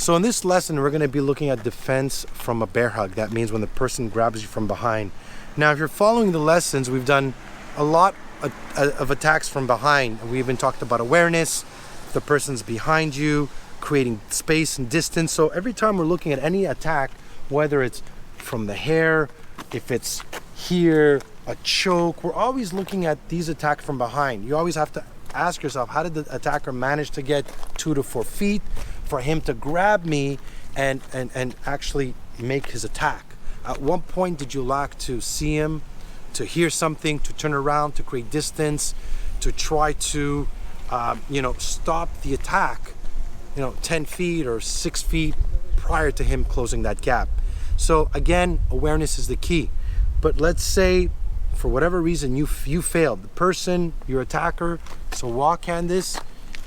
So in this lesson, we're going to be looking at defense from a bear hug. That means when the person grabs you from behind. Now, if you're following the lessons, we've done a lot of attacks from behind. We even talked about awareness, if the person's behind you, creating space and distance. So every time we're looking at any attack, whether it's from the hair, if it's here, a choke, we're always looking at these attacks from behind. You always have to ask yourself, how did the attacker manage to get 2 to 4 feet for him to grab me and actually make his attack? At what point did you lack to see him, to hear something, to turn around, to create distance, to try to, stop the attack, 10 feet or 6 feet prior to him closing that gap? So again, awareness is the key. But let's say, for whatever reason, you failed. The person, your attacker, so walk Candace,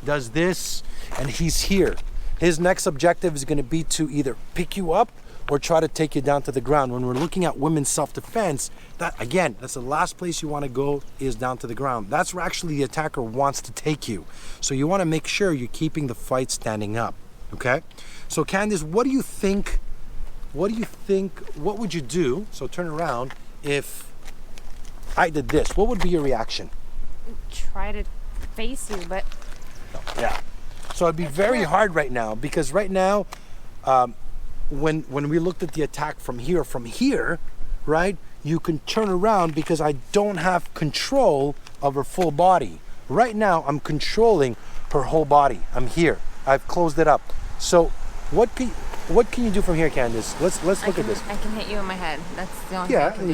does this, and he's here. His next objective is going to be to either pick you up or try to take you down to the ground. When we're looking at women's self-defense, that's the last place you want to go, is down to the ground. That's where actually the attacker wants to take you. So you want to make sure you're keeping the fight standing up, okay? So Candace, what do you think, what would you do, so turn around, if I did this? What would be your reaction? Try to face you, but... Yeah. So it'd be very hard right now, because right now, when we looked at the attack from here, right, you can turn around because I don't have control of her full body. Right now, I'm controlling her whole body. I'm here. I've closed it up. So what can you do from here, Candace? Let's look at this. I can hit you in my head. That's the only thing I can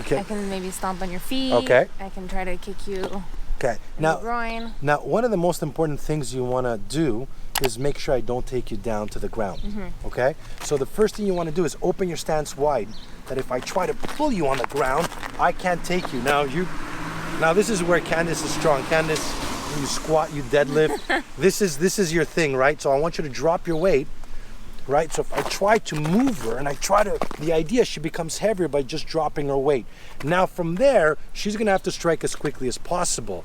do. I can maybe stomp on your feet. Okay. I can try to kick you. Okay. In the groin. Now, one of the most important things you want to do is make sure I don't take you down to the ground. Okay? So the first thing you want to do is open your stance wide, that if I try to pull you on the ground, I can't take you. Now this is where Candace is strong. Candace, you squat, you deadlift. This is your thing, right? So I want you to drop your weight, right? So if I try to move her and the idea, she becomes heavier by just dropping her weight. Now from there, she's gonna have to strike as quickly as possible.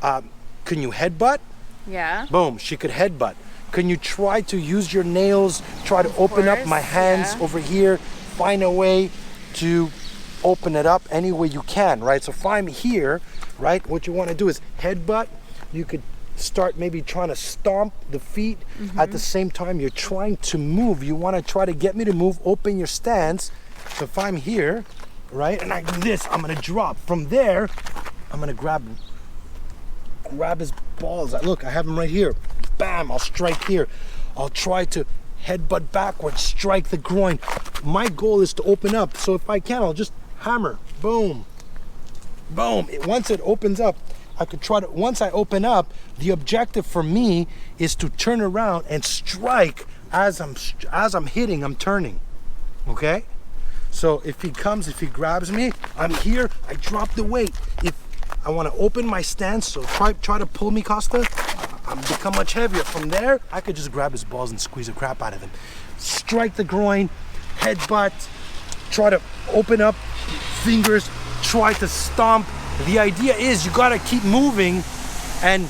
Can you headbutt? Yeah. Boom, she could headbutt. Can you try to use your nails, try to open up my hands over here, find a way to open it up any way you can, right? So if I'm here, right, what you want to do is headbutt. You could start maybe trying to stomp the feet. At the same time you're trying to move. You want to try to get me to move, open your stance. So if I'm here, right, and I do this, I'm going to drop. From there, I'm going to grab his balls. Look, I have him right here. Bam, I'll strike here. I'll try to headbutt backwards, strike the groin. My goal is to open up. So if I can, I'll just hammer. Boom. Boom. Once it opens up, once I open up, the objective for me is to turn around and strike as I'm hitting, I'm turning. Okay? So if he grabs me, I'm here, I drop the weight. If I want to open my stance, so try to pull me, Costa, I'm become much heavier. From there, I could just grab his balls and squeeze the crap out of him. Strike the groin, headbutt, try to open up fingers, try to stomp. The idea is you gotta keep moving and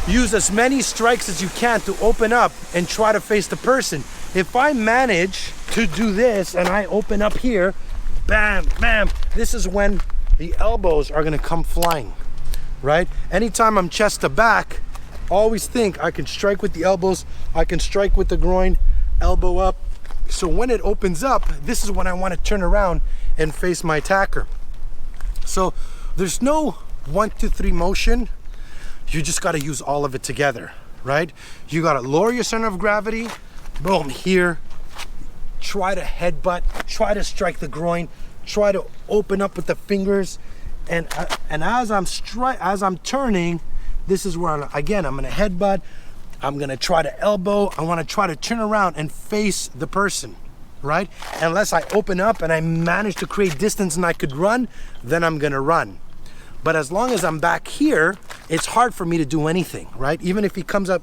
use as many strikes as you can to open up and try to face the person. If I manage to do this and I open up here, bam, bam, this is when the elbows are gonna come flying, right? Anytime I'm chest to back, always think I can strike with the elbows, I can strike with the groin, elbow up. So when it opens up, this is when I want to turn around and face my attacker. So there's no 1, 2, 3 motion. You just got to use all of it together, right? You got to lower your center of gravity. Boom, here. Try to headbutt, try to strike the groin, try to open up with the fingers. And as I'm turning, this is where I'm gonna headbutt, I'm gonna try to elbow, I wanna try to turn around and face the person, right? Unless I open up and I manage to create distance and I could run, then I'm gonna run. But as long as I'm back here, it's hard for me to do anything, right? Even if he comes up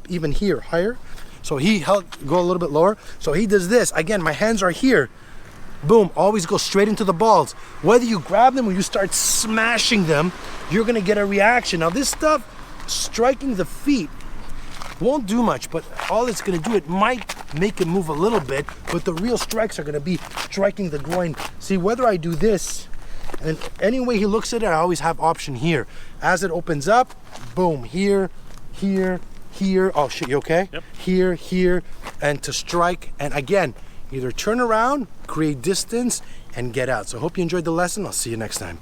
even here, higher, so go a little bit lower, so he does this, again, my hands are here, boom, always go straight into the balls. Whether you grab them or you start smashing them, you're gonna get a reaction. Now this stuff, striking the feet, Won't do much, but all it's gonna do, it might make it move a little bit, but the real strikes are gonna be striking the groin. See, whether I do this, and any way he looks at it, I always have option here. As it opens up, boom, here, here, here. Oh shit, you okay? Yep. Here, here, and to strike, and again, either turn around, create distance, and get out. So I hope you enjoyed the lesson. I'll see you next time.